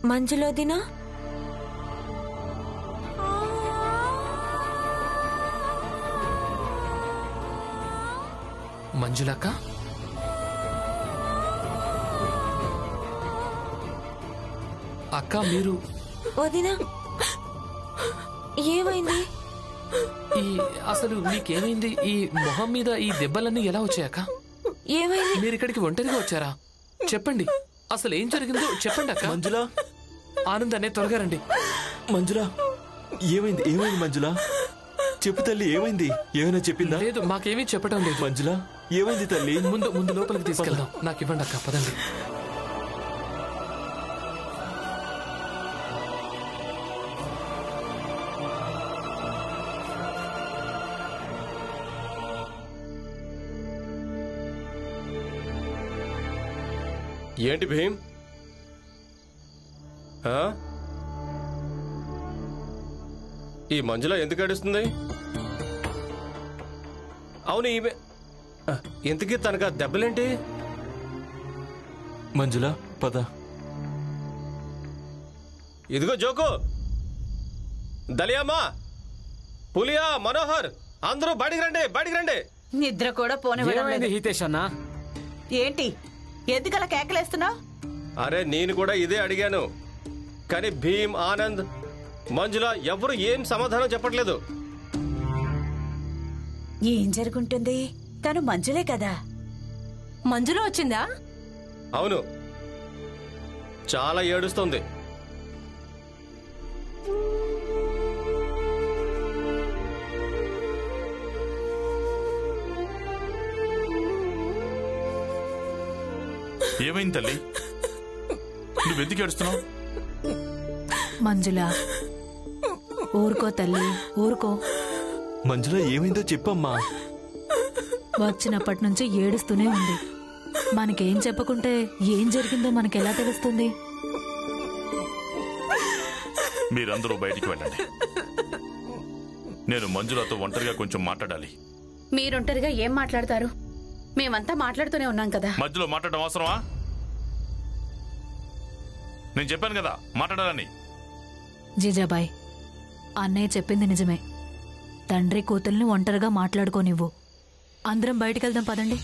మంజులోదినా? మంజులక్క, అక్క మీరు? వదినా, ఏమైంది? అసలు మీకేమైంది? ఈ మొహం మీద ఈ దెబ్బలన్నీ ఎలా వచ్చాయక్క? ఏమైంది? మీరు ఇక్కడికి ఒంటరిగా వచ్చారా? చెప్పండి, అసలు ఏం జరిగిందో చెప్పండి అక్క. మంజులా, ఆనంద్ అనే త్వరగా రండి. మంజులా, ఏమైంది? ఏమైంది మంజులా? చెప్పు తల్లి, ఏమైంది? ఏమైనా చెప్పిందా? లేదు, మాకేమీ చెప్పడం లేదు. మంజులా, ఏమైంది తల్లి? ముందు ముందు లోపలికి తీసుకెళ్దాం. నాకు ఇవ్వండి అక్క, పదండి. ఏంటి భీమ్? ఈ మంజుల ఎందుకు ఏడుస్తుంది? అవును, ఈమె ఇంతకీ తనకు ఆ దెబ్బలేంటి? మంజులా, పద. ఇదిగో జోకు, దలియామ్మా, పులియా, మనోహర్, అందరూ బయటికి రండి, బయటికి రండి. నిద్ర కూడా పోనివ్వండి. హితేష్ అన్నా, ఏంటి ఎందుకలా కేకలేస్తున్నావు? అరే, నేను కూడా ఇదే అడిగాను, కానీ భీమ్, ఆనంద్, మంజుల ఎవరు ఏం సమాధానం చెప్పట్లేదు. ఏం జరుగుంటుంది? తను మంజులే కదా. మంజులో వచ్చిందా? అవును, చాలా ఏడుస్తోంది. ఏమైంది తల్లి? నువ్వెందుకు ఏడుస్తున్నావు? మంజులా, ఊరుకో తల్లి, ఊరుకో. మంజులా, ఏమైందో చెప్పమ్మా. వచ్చినప్పటి నుంచి ఏడుస్తూనే ఉంది. మనకేం చెప్పకుంటే ఏం జరిగిందో మనకెలా తెలుస్తుంది? మీరందరూ బయటికి వెళ్ళండి. నేను మంజులతో ఒంటరిగా కొంచెం మాట్లాడాలి. మీరొంటరిగా ఏం మాట్లాడతారు? మేమంతా మాట్లాడుతూనే ఉన్నాం కదా. మధ్యలో మాట్లాడడం అవసరమా? నేను చెప్పాను కదా మాట్లాడాలని. జీజాబాయ్, అన్నయ్య చెప్పింది నిజమే. తండ్రి కూతుల్ని ఒంటరిగా మాట్లాడుకోనివ్వు. అందరం బయటికెళ్దాం, పదండి.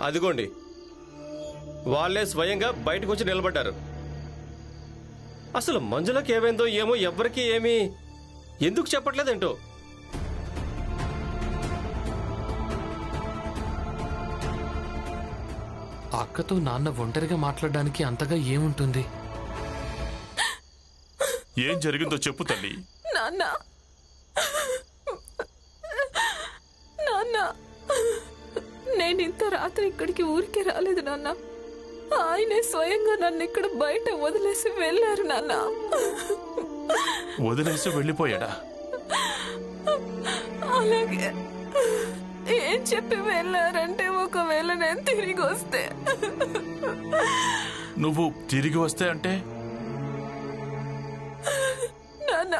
అదిగోండి, వాళ్ళే స్వయంగా బయటకు వచ్చి నిలబడ్డారు. అసలు మంజులకి ఏమైందో ఏమో ఎవ్వరికీ ఏమీ ఎందుకు చెప్పట్లేదేంటో. అక్కతో నాన్న ఒంటరిగా మాట్లాడడానికి అంతగా ఏముంటుంది? ఏం జరిగిందో చెప్పు తల్లి. నాన్న, నాన్న, నేను ఇంత రాత్రి ఇక్కడికి ఊరికే రాలేదు నాన్న. ఆయనే స్వయంగా నన్ను ఇక్కడ బయట వదిలేసి వెళ్ళారు నాన్న. వదిలేసి వెళ్ళిపోయాడా? అలాగే ఏం చెప్పి వెళ్ళారంటే, ఒకవేళ నేను తిరిగి వస్తే. నువ్వు తిరిగి వస్తే అంటే? నాన్న,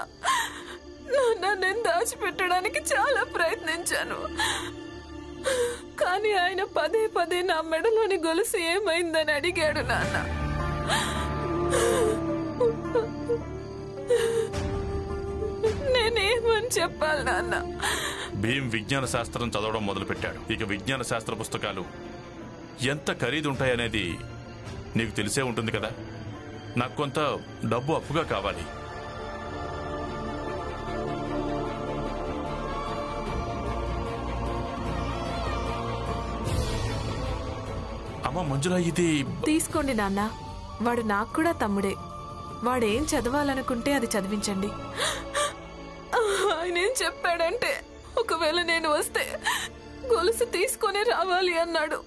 నాన్న, నేను దాచిపెట్టడానికి చాలా ప్రయత్నించాను, కానీ ఆయన పదే పదే నా మెడలోని గొలుసు ఏమైందని అడిగాడు నాన్న. నేనేమని చెప్పాలి నాన్న? భీమ్ విజ్ఞాన శాస్త్రం చదవడం మొదలుపెట్టాడు. ఇక విజ్ఞాన శాస్త్ర పుస్తకాలు ఎంత ఖరీదు ఉంటాయనేది నీకు తెలిసే ఉంటుంది కదా. నాకు కొంత డబ్బు అప్పుగా కావాలి. అమ్మ మంజులా, ఇది తీసుకోండి నాన్న. వాడు నాకు కూడా తమ్ముడే. వాడేం చదవాలనుకుంటే అది చదివించండి. ఆయన ఏం చెప్పాడంటే, ఒకవేళ నేను వస్తే గొలుసు తీసుకొని రావాలి అన్నాడు,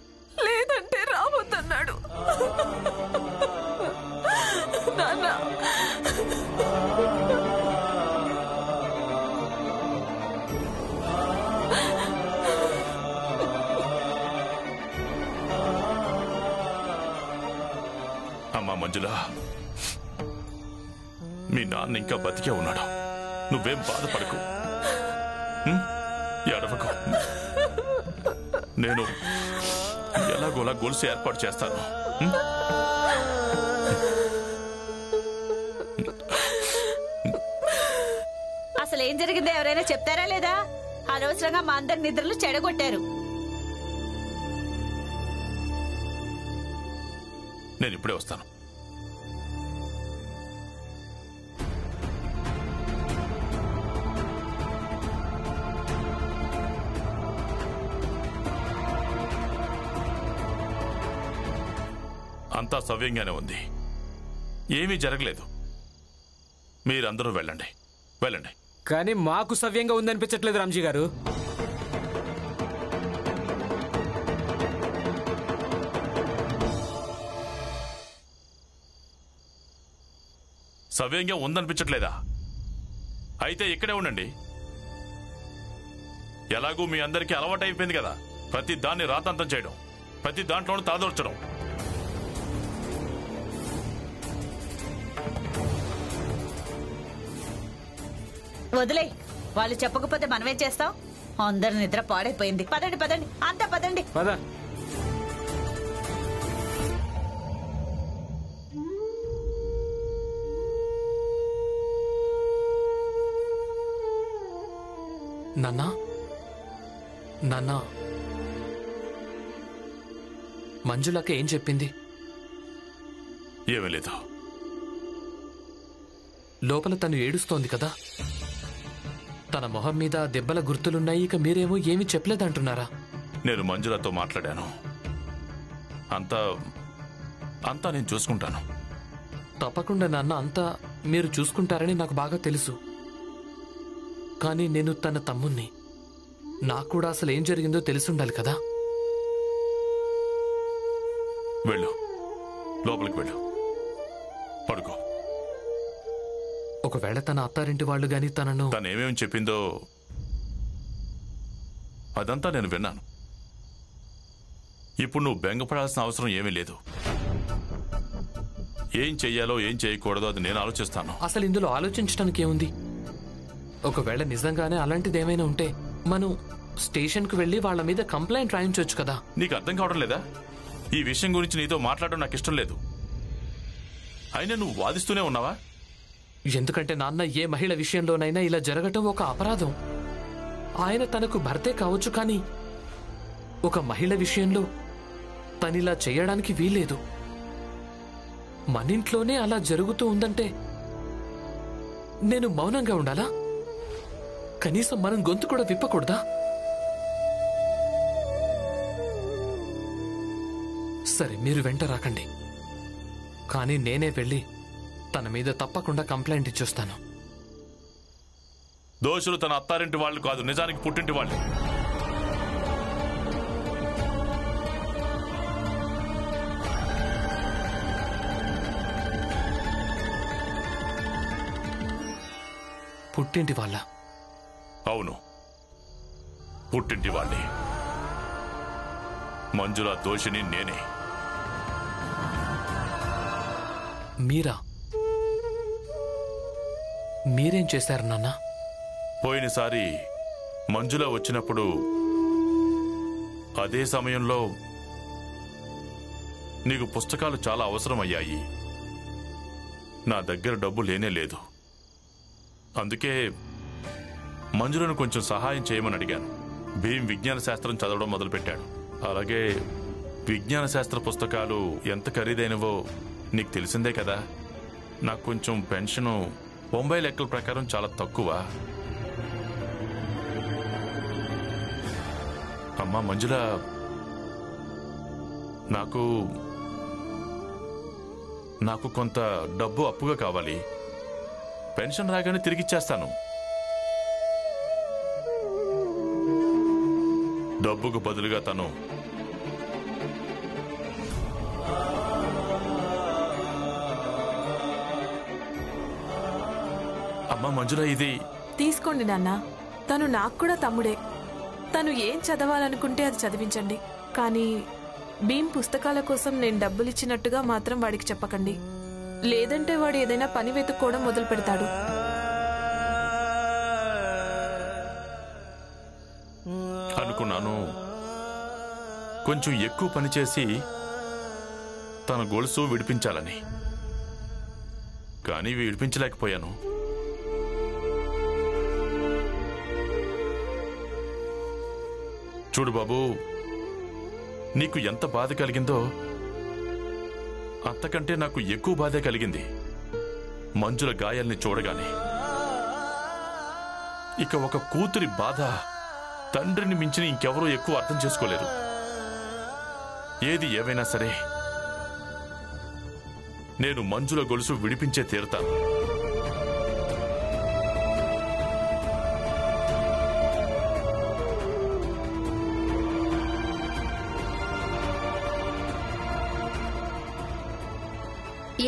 లేదంటే రావద్దన్నాడు. నాన్న, అమ్మా మంజులా, మీ నాన్న ఇంకా బతికే ఉన్నాడు. నువ్వేం బాధపడకు, ఏడవకు. నేను ఎలాగోలా గొలుసు ఏర్పాటు చేస్తాను. అసలు ఏం జరిగిందో ఎవరైనా చెప్తారా లేదా? అనవసరంగా మా అందరి నిద్రలు చెడగొట్టారు. నేను ఇప్పుడే వస్తాను. అంతా సవ్యంగానే ఉంది, ఏమీ జరగలేదు. మీరందరూ వెళ్ళండి, వెళ్ళండి. కానీ మాకు సవ్యంగా ఉందనిపించట్లేదు రామ్జీ గారు. సవ్యంగా ఉందనిపించట్లేదా? అయితే ఇక్కడే ఉండండి. ఎలాగూ మీ అందరికీ అలవాటు అయిపోయింది కదా, ప్రతి దాన్ని రాతాంతం చేయడం, ప్రతి దాంట్లోనూ తలదొరచడం. వదిలే, వాళ్ళు చెప్పకపోతే మనమేం చేస్తాం? అందరి నిద్ర పాడైపోయింది. పదండి పదండి, అంతా పదండి. పద. నాన్నా, నాన్నా, మంజులక్క ఏం చెప్పింది? ఏమీ లేదు. లోపల తను ఏడుస్తోంది కదా, తన మొహం మీద దెబ్బల గుర్తులున్నాయి. ఇక మీరేమో ఏమీ చెప్పలేదంటున్నారా? నేను మంజులతో మాట్లాడాను. అంతా అంతా నేను చూసుకుంటాను. తప్పకుండా నాన్న, అంతా మీరు చూసుకుంటారని నాకు బాగా తెలుసు. కానీ నేను తన తమ్ముణ్ణి, నాకు కూడా అసలు ఏం జరిగిందో తెలిసుండాలి కదా. వెళ్ళు, లోపలికి వెళ్ళు, పడుకో. ఒకవేళ తన అత్తారింటి వాళ్ళు గాని తనను ఏమేమి చెప్పిందో అదంతా నేను విన్నాను. ఇప్పుడు నువ్వు బెంగపడాల్సిన అవసరం ఏమీ లేదు. ఏం చెయ్యాలో ఏం చేయకూడదో అది నేను ఆలోచిస్తాను. అసలు ఇందులో ఆలోచించడానికి ఏముంది? ఒకవేళ నిజంగానే అలాంటిదేమైనా ఉంటే మనం స్టేషన్కు వెళ్ళి వాళ్ళ మీద కంప్లైంట్ రాయించవచ్చు కదా. నీకు అర్థం కావడం లేదా? ఈ విషయం గురించి నీతో మాట్లాడడం నాకు ఇష్టం లేదు. అయినా నువ్వు వాదిస్తూనే ఉన్నావా? ఎందుకంటే నాన్న, ఏ మహిళ విషయంలోనైనా ఇలా జరగటం ఒక అపరాధం. ఆయన తనకు భర్తే కావచ్చు, కానీ ఒక మహిళ విషయంలో తనిలా చేయడానికి వీల్లేదు. మనింట్లోనే అలా జరుగుతూ ఉందంటే నేను మౌనంగా ఉండాలా? కనీసం మనం గొంతు కూడా విప్పకూడదా? సరే, మీరు వెంట రాకండి, కానీ నేనే వెళ్ళి తన మీద తప్పకుండా కంప్లైంట్ ఇచ్చొస్తాను. దోషులు తన అత్తారింటి వాళ్ళు కాదు, నిజానికి పుట్టింటి వాళ్ళు. పుట్టింటి వాళ్ళ? అవును, పుట్టింటి వాళ్ళే. మంజుల దోషిని నేనే. మీరా? మీరేం చేశారు నాన్న? పోయినసారి మంజుల వచ్చినప్పుడు అదే సమయంలో నీకు పుస్తకాలు చాలా అవసరమయ్యాయి. నా దగ్గర డబ్బు లేనే లేదు. అందుకే మంజులను కొంచెం సహాయం చేయమని అడిగాను. భీమ్ విజ్ఞాన శాస్త్రం చదవడం మొదలుపెట్టాడు. అలాగే విజ్ఞాన శాస్త్ర పుస్తకాలు ఎంత ఖరీదైనవో నీకు తెలిసిందే కదా. నాకు కొంచెం పెన్షను బొంబాయి లెక్కల ప్రకారం చాలా తక్కువ. అమ్మా మంజుల, నాకు కొంత డబ్బు అప్పుగా కావాలి. పెన్షన్ రాగానే తిరిగిచ్చేస్తాను. డబ్బుకు బదులుగా తను అమ్మా మంజుల, ఇది తీసుకోండి నాన్న. తను నాకు కూడా తమ్ముడే. తను ఏం చదవాలనుకుంటే అది చదివించండి. కానీ భీమ్ పుస్తకాల కోసం నేను డబ్బులిచ్చినట్టుగా మాత్రం వాడికి చెప్పకండి. లేదంటే వాడు ఏదైనా పని వెతుక్కోవడం మొదలు పెడతాడు. అనుకున్నాను కొంచెం ఎక్కువ పనిచేసి తన గొలుసు విడిపించాలని, కానీ విడిపించలేకపోయాను. చూడు బాబు, నీకు ఎంత బాధ కలిగిందో అంతకంటే నాకు ఎక్కువ బాధే కలిగింది మంజుల గాయాల్ని చూడగానే. ఇక ఒక కూతురి బాధ తండ్రిని మించిన ఇంకెవరూ ఎక్కువ అర్థం చేసుకోలేరు. ఏది ఏమైనా సరే నేను మంజుల గొలుసు విడిపించే తీరుతాను.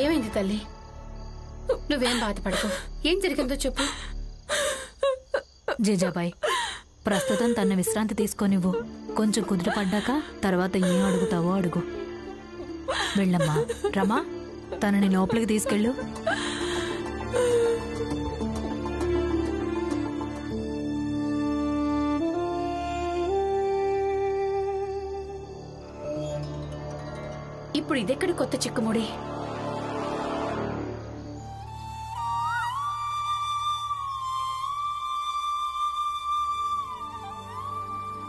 ఏమైంది తల్లి? నువ్వేం బాధపడకు. ఏం జరిగిందో చెప్పు. జీజాబాయ్, ప్రస్తుతం తన విశ్రాంతి తీసుకోనివ్వు. కొంచెం కుదుటపడ్డాక తర్వాత ఏం అడుగుతావో అడుగు. వెళ్ళమ్మా. రమా, తనని లోపలికి తీసుకెళ్ళు. ఇప్పుడు ఇదెక్కడి కొత్త చిక్కుముడి?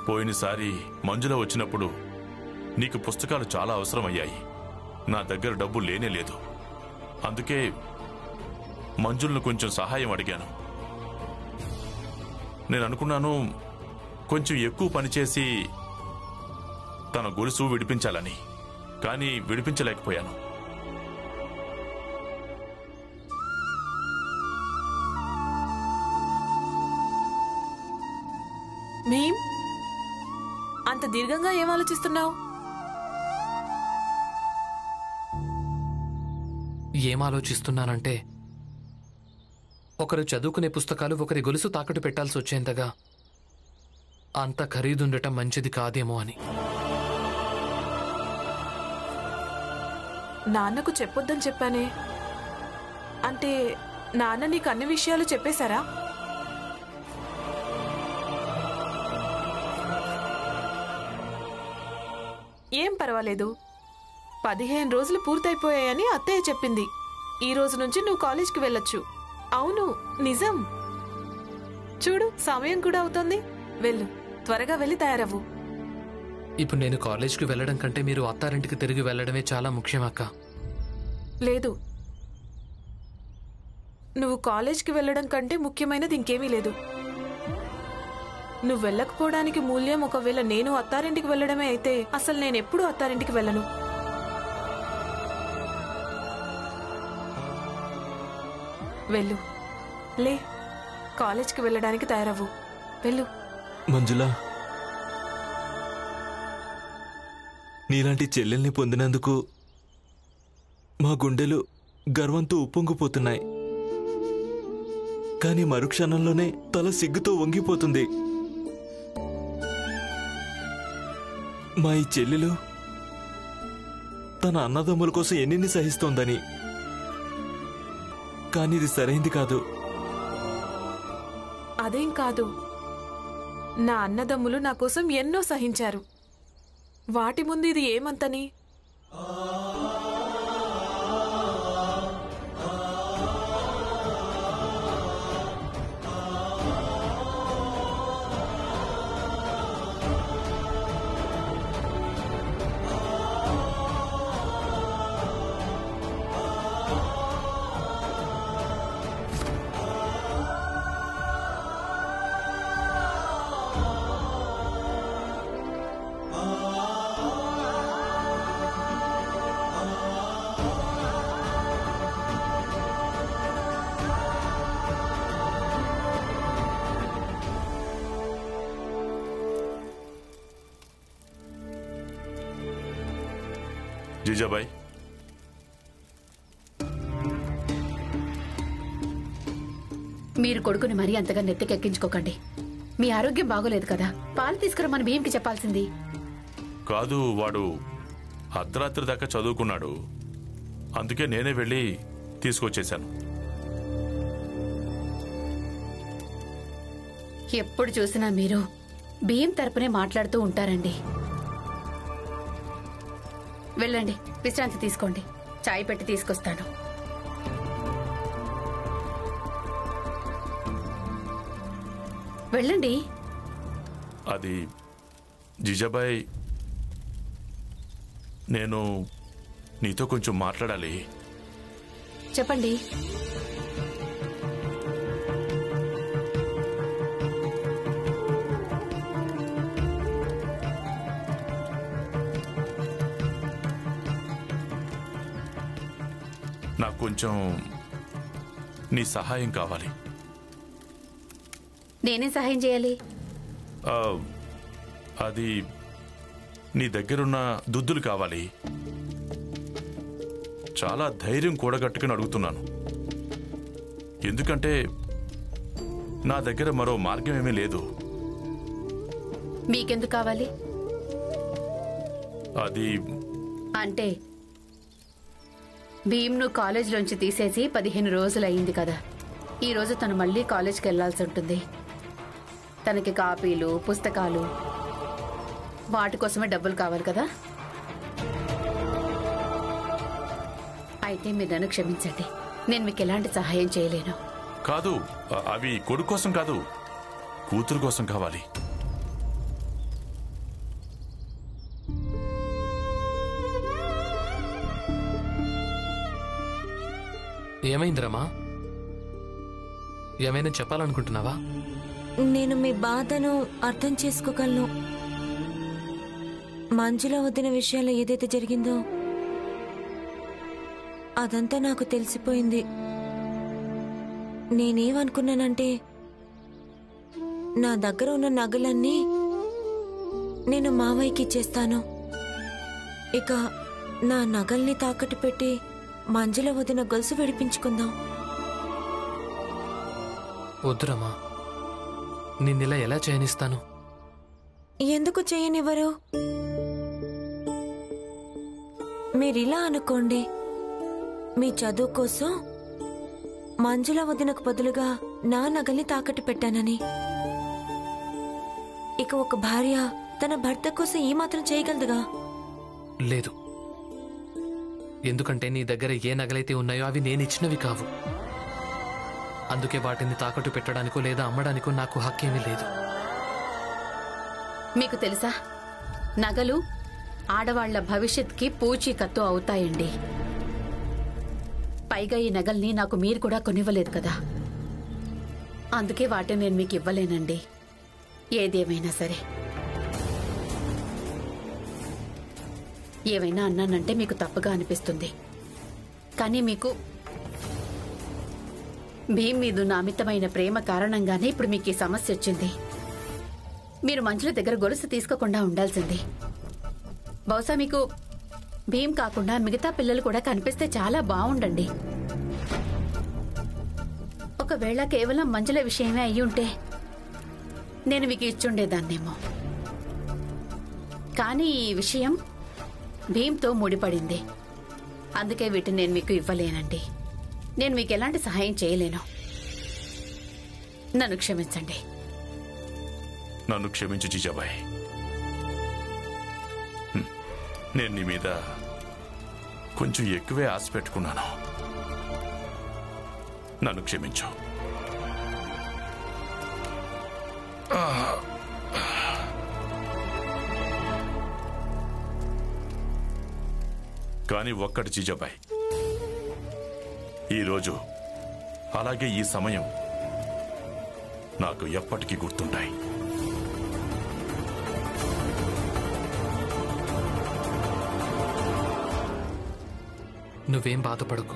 పోయినసారి మంజుల వచ్చినప్పుడు నీకు పుస్తకాలు చాలా అవసరమయ్యాయి. నా దగ్గర డబ్బు లేనే లేదు. అందుకే మంజులను కొంచెం సహాయం అడిగాను. నేను అనుకున్నాను కొంచెం ఎక్కువ పనిచేసి తన గొలుసు విడిపించాలని, కానీ విడిపించలేకపోయాను. భీమ్, అంత దీర్ఘంగా ఏం ఆలోచిస్తున్నావు? ఏం ఆలోచిస్తున్నానంటే, ఒకరు చదువుకునే పుస్తకాలు ఒకరి గొలుసు తాకట్టు పెట్టాల్సి వచ్చేంతగా అంత ఖరీదుండటం మంచిది కాదేమో అని. నాన్నకు చెప్పొద్దని చెప్పానే. అంటే నాన్న నీకు అన్ని విషయాలు చెప్పేశారా? ఏం పర్వాలేదు, 15 రోజులు పూర్తయిపోయాయని అత్తయ్య చెప్పింది. ఈ రోజు నుంచి నువ్వు కాలేజ్కి వెళ్ళొచ్చు. అవును, నిజం. చూడు, సమయం కూడా అవుతుంది. వెళ్ళు, త్వరగా వెళ్ళి తయారవ్వు. ఇప్పుడు నేను కాలేజ్కి వెళ్ళడం కంటే మీరు అత్తారింటికి తిరిగి వెళ్ళడమే చాలా ముఖ్యం అక్క. లేదు, నువ్వు కాలేజ్కి వెళ్ళడం కంటే ముఖ్యమైనది ఇంకేమీ లేదు. నువ్వు వెళ్ళకపోవడానికి మూల్యం ఒకవేళ నేను అత్తారింటికి వెళ్ళడమే అయితే అసలు నేనెప్పుడూ అత్తారింటికి వెళ్ళను. వెళ్ళు, లే, కాలేజ్కి వెళ్ళడానికి తయారవ్వు. వెళ్ళు. మంజుల, నీలాంటి చెల్లెల్ని పొందినందుకు మా గుండెలు గర్వంతో ఉప్పొంగిపోతున్నాయి. కానీ మరుక్షణంలోనే తల సిగ్గుతో వంగిపోతుంది. మా ఈ చెల్లెలు తన అన్నదమ్ముల కోసం ఎన్ని సహిస్తోందని. కానీ ఇది సరైంది కాదు. అదేం కాదు, నా అన్నదమ్ములు నా కోసం ఎన్నో సహించారు. వాటి ముందు ఇది ఏమంతని? జీజాబాయ్, మీరు కొడుకుని మరీ అంతగా నెత్తికెక్కించుకోకండి. మీ ఆరోగ్యం బాగోలేదు కదా, పాలు తీసుకురమ్మని భీంకి చెప్పాల్సింది. కాదు, వాడు అర్ధరాత్రి దాకా చదువుకున్నాడు. అందుకే నేనే వెళ్ళి తీసుకొచ్చేశాను. ఎప్పుడు చూసినా మీరు భీమ్ తరపునే మాట్లాడుతూ ఉంటారండి. వెళ్ళండి, విశ్రాంతి తీసుకోండి. చాయ్ పెట్టి తీసుకొస్తాను. వెళ్ళండి. అది జిజాబాయ్, నేను నీతో కొంచెం మాట్లాడాలి. చెప్పండి. నాకు కొంచెం నీ సహాయం కావాలి. నేనేం సహాయం చేయాలి? ఆ, అది నీ దగ్గరున్న దుద్దులు కావాలి. చాలా ధైర్యం కూడగట్టుకుని అడుగుతున్నాను. ఎందుకంటే నా దగ్గర మరో మార్గం ఏమీ లేదు. మీకెందుకు కావాలి? అది అంటే భీమ్ను కాలేజీలోంచి తీసేసి 15 రోజులు అయింది కదా. ఈ రోజు తను మళ్ళీ కాలేజ్కి వెళ్లాల్సి ఉంటుంది. తనకి కాపీలు, పుస్తకాలు, వాటి కోసమే డబ్బులు కావాలి కదా. అయితే మీరు నన్ను క్షమించండి, నేను మీకు ఎలాంటి సహాయం చేయలేను. కాదు, అవి కొడుకు కోసం కాదు, కూతురు కోసం కావాలి. ఏమైందిరమ్మా? ఏమైనా చెప్పాలనుకుంటున్నావా? నేను మీ బాధను అర్థం చేసుకోగలను. మంజుల వదిన విషయాల్లో ఏదైతే జరిగిందో అదంతా నాకు తెలిసిపోయింది. నేనేమనుకున్నానంటే, నా దగ్గర ఉన్న నగలన్నీ నేను మావయ్యకి ఇచ్చేస్తాను. ఇక నా నగల్ని తాకట్టు పెట్టి మంజుల వదిన గొలుసు విడిపించుకుందాం. వద్దురమ్మా, నిన్నిలా ఎలా చేయనిస్తాను? ఎందుకు చేయనివ్వరు? మీరిలా అనుకోండి, మీ చదువు కోసం మంజుల వదినకు బదులుగా నా నగల్ని తాకట్టు పెట్టానని. ఇక ఒక భార్య తన భర్త కోసం ఈ మాత్రం చేయగలదుగా? లేదు, ఎందుకంటే నీ దగ్గర ఏ నగలైతే ఉన్నాయో అవి నేనిచ్చినవి కావు. అందుకే వాటిని తాకట్టు పెట్టడానికో లేదా అమ్మడానికో నాకు హక్కేమీ లేదు. మీకు తెలుసా, నగలు ఆడవాళ్ల భవిష్యత్కి పూచీకత్తు అవుతాయండి. పైగా ఈ నగల్ని నాకు మీరు కూడా కొనివ్వలేదు కదా, అందుకే వాటిని నేను మీకు ఇవ్వలేనండి. ఏదేమైనా సరే, ఏమైనా అన్నానంటే మీకు తప్పుగా అనిపిస్తుంది, కానీ మీకు భీమ్ మీదున్న అమితమైన ప్రేమ కారణంగానే ఇప్పుడు మీకు ఈ సమస్య వచ్చింది. మీరు మంచుల దగ్గర గొలుసు తీసుకోకుండా ఉండాల్సింది. బహుశా మీకు భీమ్ కాకుండా మిగతా పిల్లలు కూడా కనిపిస్తే చాలా బాగుండండి. ఒకవేళ కేవలం మంజుల విషయమే అయ్యి ఉంటే నేను మీకు ఇచ్చుండేదాన్నేమో. కానీ ఈ విషయం భీమ్తో ముడిపడింది, అందుకే వీటిని నేను మీకు ఇవ్వలేనండి. నేను మీకు ఎలాంటి సహాయం చేయలేను. నన్ను క్షమించండి. నన్ను క్షమించు జిజాబాయ్. నేను నీ మీద కొంచెం ఎక్కువే ఆశ పెట్టుకున్నాను. నన్ను క్షమించు. కానీ ఒక్కటి జిజాబాయ్, ఈరోజు అలాగే ఈ సమయం నాకు ఎప్పటికీ గుర్తుంటాయి. నువ్వేం బాధపడకు,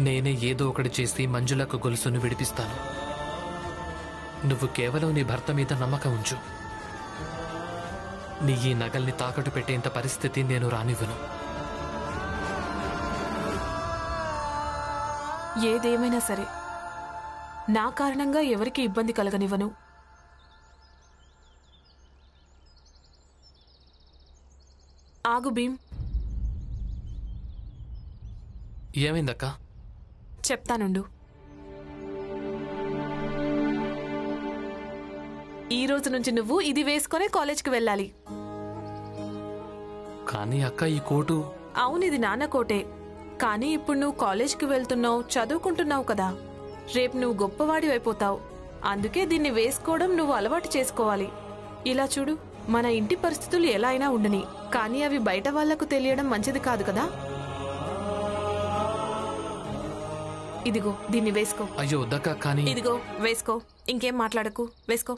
నేనే ఏదో ఒకటి చేసి మంజులకు గొలుసును విడిపిస్తాను. నువ్వు కేవలం నీ భర్త మీద నమ్మకం ఉంచు. నీ ఈ నగల్ని తాకట్టు పెట్టేంత పరిస్థితి నేను రానివ్వను. ఏదేమైనా సరే, నా కారణంగా ఎవరికి ఇబ్బంది కలగనివ్వను. ఆగు భీమ్. ఏమైందక్క? చెప్తానుండు. ఈ రోజు నుంచి నువ్వు ఇది వేసుకునే కాలేజ్కి వెళ్ళాలి. కానీ అక్క ఈ కోటు అవును, ఇది నాన్న కోటే. కానీ ఇప్పుడు నువ్వు కాలేజ్కి వెళ్తున్నావు, చదువుకుంటున్నావు కదా. రేపు నువ్వు గొప్పవాడివైపోతావు. అందుకే దీన్ని వేసుకోవడం నువ్వు అలవాటు చేసుకోవాలి. ఇలా చూడు, మన ఇంటి పరిస్థితులు ఎలా అయినా ఉండని, కానీ అవి బయట వాళ్లకు తెలియడం మంచిది కాదు కదా. ఇదిగో దీన్ని వేసుకో. అయ్యో వద్దక్క. కానీ ఇదిగో వేసుకో. ఇంకేం మాట్లాడకు, వేసుకో.